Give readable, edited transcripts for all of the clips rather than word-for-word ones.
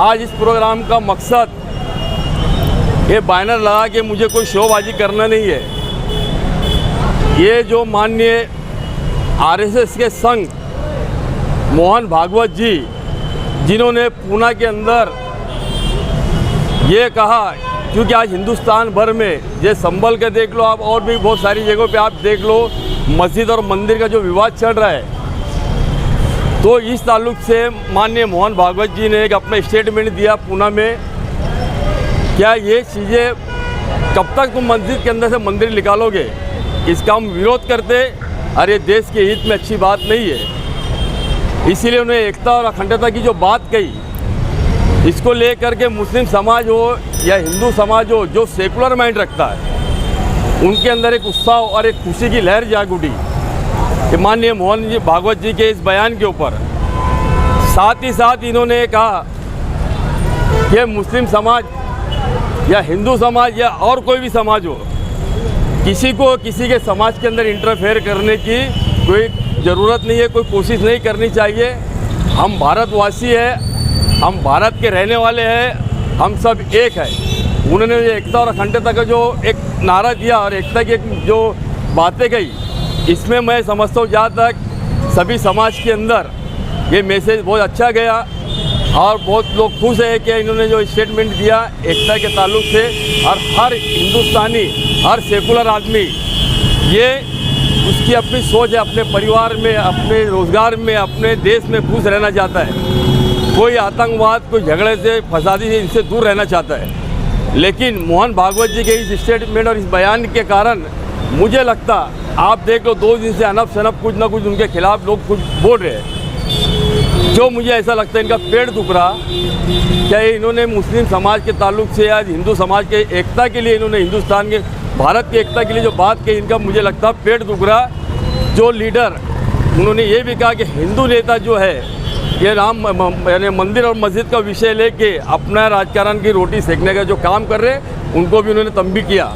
आज इस प्रोग्राम का मकसद ये बैनर लगा के मुझे कोई शोबाजी करना नहीं है। ये जो माननीय आरएसएस के संघ मोहन भागवत जी, जिन्होंने पूना के अंदर ये कहा, क्योंकि आज हिंदुस्तान भर में ये संभल के देख लो आप, और भी बहुत सारी जगहों पे आप देख लो, मस्जिद और मंदिर का जो विवाद चल रहा है, तो इस ताल्लुक से माननीय मोहन भागवत जी ने एक अपना स्टेटमेंट दिया पूना में। क्या ये चीज़ें कब तक तुम मस्जिद के अंदर से मंदिर निकालोगे, इसका हम विरोध करते, और ये देश के हित में अच्छी बात नहीं है। इसीलिए उन्हें एकता और अखंडता की जो बात कही, इसको लेकर के मुस्लिम समाज हो या हिंदू समाज हो, जो सेकुलर माइंड रखता है, उनके अंदर एक उत्साह और एक खुशी की लहर जाग उठी कि माननीय मोहन जी भागवत जी के इस बयान के ऊपर। साथ ही साथ इन्होंने कहा कि मुस्लिम समाज या हिंदू समाज या और कोई भी समाज हो, किसी को किसी के समाज के अंदर इंटरफेयर करने की कोई ज़रूरत नहीं है, कोई कोशिश नहीं करनी चाहिए। हम भारतवासी हैं, हम भारत के रहने वाले हैं, हम सब एक है। उन्होंने ये एकता और अखंडता का जो एक नारा दिया और एकता की जो बातें कही, इसमें मैं समझता हूँ जहाँ तक सभी समाज के अंदर ये मैसेज बहुत अच्छा गया और बहुत लोग खुश हैं कि इन्होंने जो स्टेटमेंट दिया एकता के ताल्लुक से। और हर हिंदुस्तानी, हर सेकुलर आदमी, ये उसकी अपनी सोच है, अपने परिवार में, अपने रोज़गार में, अपने देश में खुश रहना चाहता है। कोई आतंकवाद, कोई झगड़े से, फसादी से, इनसे दूर रहना चाहता है। लेकिन मोहन भागवत जी के इस स्टेटमेंट और इस बयान के कारण मुझे लगता, आप देख लो 2 दिन से अनप शनप कुछ ना कुछ उनके खिलाफ लोग कुछ बोल रहे हैं, जो मुझे ऐसा लगता है इनका पेट दुख रहा। क्या इन्होंने मुस्लिम समाज के ताल्लुक से या हिंदू समाज के एकता के लिए, इन्होंने हिंदुस्तान के, भारत की एकता के लिए जो बात कही, इनका मुझे लगता है पेट दुख रहा। जो लीडर, उन्होंने ये भी कहा कि हिंदू नेता जो है, ये राम यानी मंदिर और मस्जिद का विषय लेके अपना राजकारण की रोटी सेकने का जो काम कर रहे हैं, उनको भी उन्होंने तंबीह किया।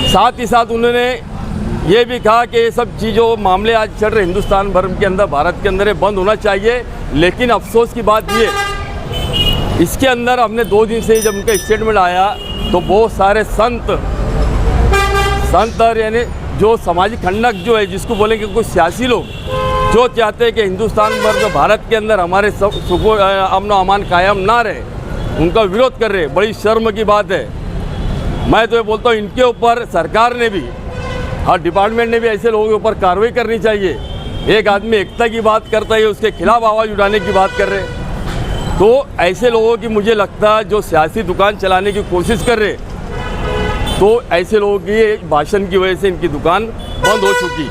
साथ ही साथ उन्होंने ये भी कहा कि ये सब चीज़ों मामले आज चल रहे हिंदुस्तान भर के अंदर, भारत के अंदर, ये बंद होना चाहिए। लेकिन अफसोस की बात ये, इसके अंदर हमने 2 दिन से जब उनका स्टेटमेंट आया तो बहुत सारे संत और यानी जो सामाजिक खंडक जो है, जिसको बोलेंगे कुछ सियासी लोग, जो चाहते हैं कि हिंदुस्तान भर में, भारत के अंदर हमारे सुकून, अमन और अमान कायम ना रहे, उनका विरोध कर रहे। बड़ी शर्म की बात है। मैं तो ये बोलता हूँ, इनके ऊपर सरकार ने भी, हर डिपार्टमेंट ने भी ऐसे लोगों के ऊपर कार्रवाई करनी चाहिए। एक आदमी एकता की बात करता है, उसके खिलाफ आवाज़ उठाने की बात कर रहे, तो ऐसे लोगों की मुझे लगता है जो सियासी दुकान चलाने की कोशिश कर रहे, तो ऐसे लोगों की भाषण की वजह से इनकी दुकान बंद हो चुकी।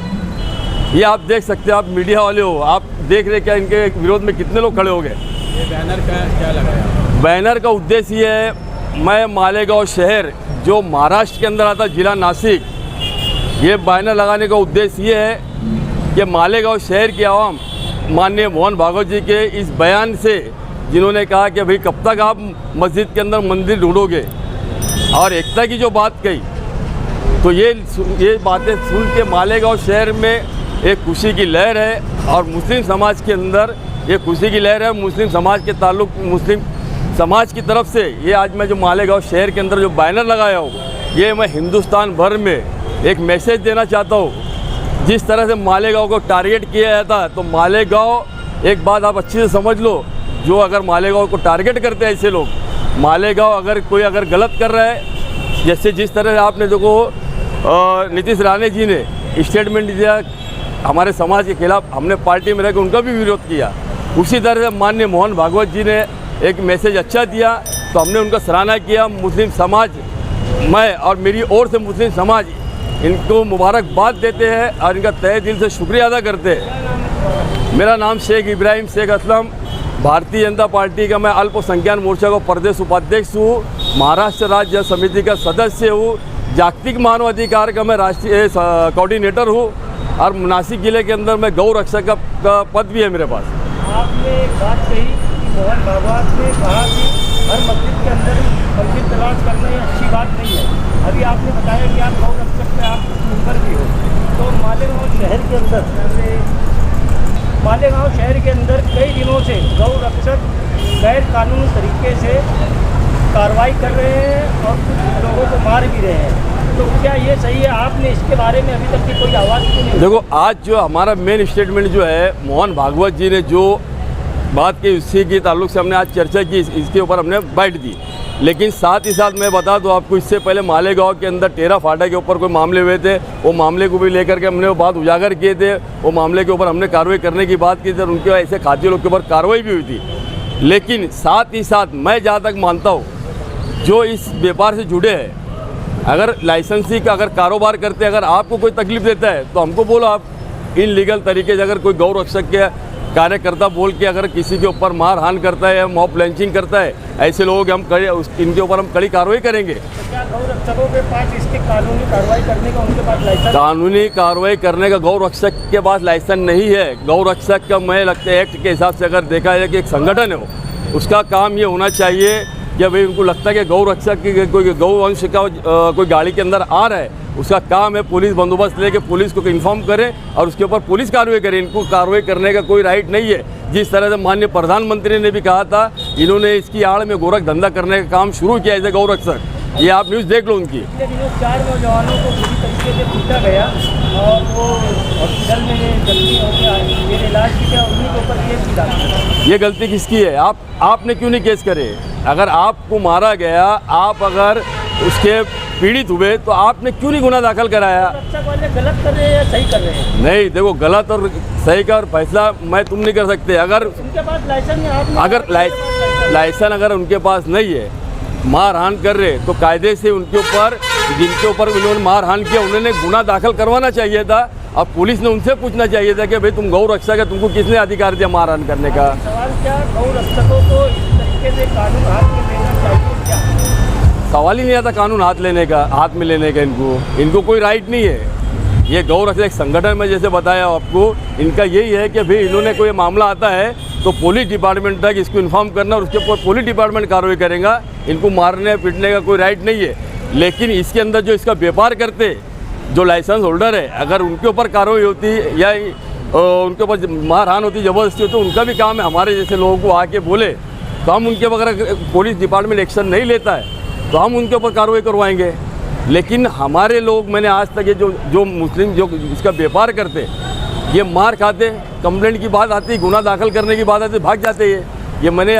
ये आप देख सकते हैं, आप मीडिया वाले हो, आप देख रहे क्या इनके विरोध में कितने लोग खड़े हो गए। ये बैनर का क्या लगाया? बैनर का उद्देश्य ये है, मैं मालेगांव शहर जो महाराष्ट्र के अंदर आता, जिला नासिक, ये बैनर लगाने का उद्देश्य ये है कि मालेगांव शहर की आवाम माननीय मोहन भागवत जी के इस बयान से, जिन्होंने कहा कि भाई कब तक आप मस्जिद के अंदर मंदिर ढूंढोगे, और एकता की जो बात कही, तो ये बातें सुन के मालेगांव शहर में एक खुशी की लहर है और मुस्लिम समाज के अंदर ये खुशी की लहर है। मुस्लिम समाज के ताल्लुक, मुस्लिम समाज की तरफ से ये आज मैं जो मालेगांव शहर के अंदर जो बैनर लगाया हूँ, ये मैं हिंदुस्तान भर में एक मैसेज देना चाहता हूँ। जिस तरह से मालेगांव को टारगेट किया जाता है, तो मालेगांव, एक बात आप अच्छी से समझ लो, जो अगर मालेगांव को टारगेट करते हैं ऐसे लोग, मालेगांव अगर कोई अगर गलत कर रहा है, जैसे जिस तरह से आपने देखो नीतीश राणे जी ने स्टेटमेंट दिया हमारे समाज के खिलाफ, हमने पार्टी में रहकर उनका भी विरोध किया। उसी तरह से माननीय मोहन भागवत जी ने एक मैसेज अच्छा दिया, तो हमने उनका सराहना किया। मुस्लिम समाज, मैं और मेरी ओर से मुस्लिम समाज इनको मुबारकबाद देते हैं और इनका तहे दिल से शुक्रिया अदा करते हैं। मेरा नाम शेख इब्राहिम शेख असलम, भारतीय जनता पार्टी का मैं अल्पसंख्यक मोर्चा का प्रदेश उपाध्यक्ष हूँ, महाराष्ट्र राज्य समिति का सदस्य हूँ, जागतिक मानवाधिकार का मैं राष्ट्रीय कोऑर्डिनेटर हूँ, और नासिक जिले के अंदर मैं गौ रक्षक का पद भी है मेरे पास। आपने एक बात कही कि मोहन भागवत ने कहा कि हर मस्जिद के अंदर मंदिर तलाश करना ये अच्छी बात नहीं है। अभी आपने बताया कि आप गौ रक्षक में आप मेंबर भी हो, तो मालेगांव शहर के अंदर कई दिनों से गौ रक्षक गैर कानूनी तरीके से कार्रवाई कर रहे हैं और कुछ लोगों को मार भी रहे हैं। तो क्या ये सही है? आपने इसके बारे में अभी तक की कोई आवाज़ क्यों नहीं? देखो, आज जो हमारा मेन स्टेटमेंट जो है, मोहन भागवत जी ने जो बात की उसी के ताल्लुक से हमने आज चर्चा की, इसके ऊपर हमने बाइट दी। लेकिन साथ ही साथ मैं बता दूं आपको, इससे पहले मालेगांव के अंदर टेरा फाटा के ऊपर कोई मामले हुए थे, वो मामले को भी लेकर के हमने वो बात उजागर किए थे। वो मामले के ऊपर हमने कार्रवाई करने की बात की थी और उनके ऐसे खाती लोग के ऊपर कार्रवाई भी हुई थी। लेकिन साथ ही साथ मैं जहाँ तक मानता हूँ, जो इस व्यापार से जुड़े हैं, अगर लाइसेंसी का अगर कारोबार करते, अगर आपको कोई तकलीफ देता है तो हमको बोलो। आप इनलीगल तरीके से अगर कोई गौ रक्षक के कार्यकर्ता बोल के अगर किसी के ऊपर मारहान करता है या मॉब लिंचिंग करता है, ऐसे लोगों के इनके ऊपर हम कड़ी कार्रवाई करेंगे। तो क्या गौ रक्षकों के पास इसकी कानूनी कार्रवाई करने का उनके पास लाइसेंस? कानूनी कार्रवाई करने का गौ रक्षक के पास लाइसेंस नहीं है। गौ रक्षक का मैं लगता है एक्ट के हिसाब से अगर देखा जाए कि एक संगठन है, वो उसका काम ये होना चाहिए कि भाई उनको लगता है कि गौ रक्षक की कोई गौवंश का कोई गाड़ी के अंदर आ रहा है, उसका काम है पुलिस बंदोबस्त लेके पुलिस को इन्फॉर्म करें और उसके ऊपर पुलिस कार्रवाई करे। इनको कार्रवाई करने का कोई राइट नहीं है। जिस तरह से माननीय प्रधानमंत्री ने भी कहा था, इन्होंने इसकी आड़ में गोरख धंधा करने का काम शुरू किया एज ए गौ रक्षक। ये आप न्यूज़ देख लो उनकी। पिछले दिनों 4 नौजवानों को बुरी तरीके से पीटा गया और वो हॉस्पिटल में जख्मी हो गया, ये इलाज की क्या उन्हीं के ऊपर केस की जाती? ये गलती किसकी है? आपने क्यों नहीं केस करे? अगर आपको मारा गया, आप अगर उसके पीड़ित हुए तो आपने क्यों नहीं गुना दाखिल कराया? रक्षक वाले गलत कर रहे हैं या सही कर रहे हैं? नहीं, देखो, गलत और सही का फैसला मैं तुम नहीं कर सकते। अगर उनके पास लाइसेंस है, आपने अगर लाइसेंस अगर उनके पास नहीं है, मारहान कर रहे, तो कायदे से उनके ऊपर, जिनके ऊपर उन्होंने मारहान किया, उन्होंने गुना दाखिल करवाना चाहिए था। अब पुलिस ने उनसे पूछना चाहिए था कि भाई तुम गौ रक्षक है, तुमको किसने अधिकार दिया मारहान करने का? सवाल क्या गौ रक्षकों को इस तरीके से कानून हाथ में लेना चाहिए क्या? सवाल ही नहीं आता कानून हाथ में लेने का। इनको कोई राइट नहीं है। ये गौ रक्षक संगठन में जैसे बताया आपको, इनका यही है कि भाई इन्होंने कोई मामला आता है तो पुलिस डिपार्टमेंट तक इसको इन्फॉर्म करना और उसके ऊपर पुलिस डिपार्टमेंट कार्रवाई करेगा। इनको मारने पीटने का कोई राइट नहीं है। लेकिन इसके अंदर जो इसका व्यापार करते, जो लाइसेंस होल्डर है, अगर उनके ऊपर कार्रवाई होती या उनके ऊपर मारहान होती, ज़बरदस्ती होती, तो उनका भी काम है हमारे जैसे लोगों को आके बोले, तो हम उनके अगर पुलिस डिपार्टमेंट एक्शन नहीं लेता है तो हम उनके ऊपर कार्रवाई करवाएंगे। लेकिन हमारे लोग, मैंने आज तक ये जो मुस्लिम जो इसका व्यापार करते, ये मार खाते, कंप्लेंट की बात आती, गुना दाखिल करने की बात आती, भाग जाते। ये मैंने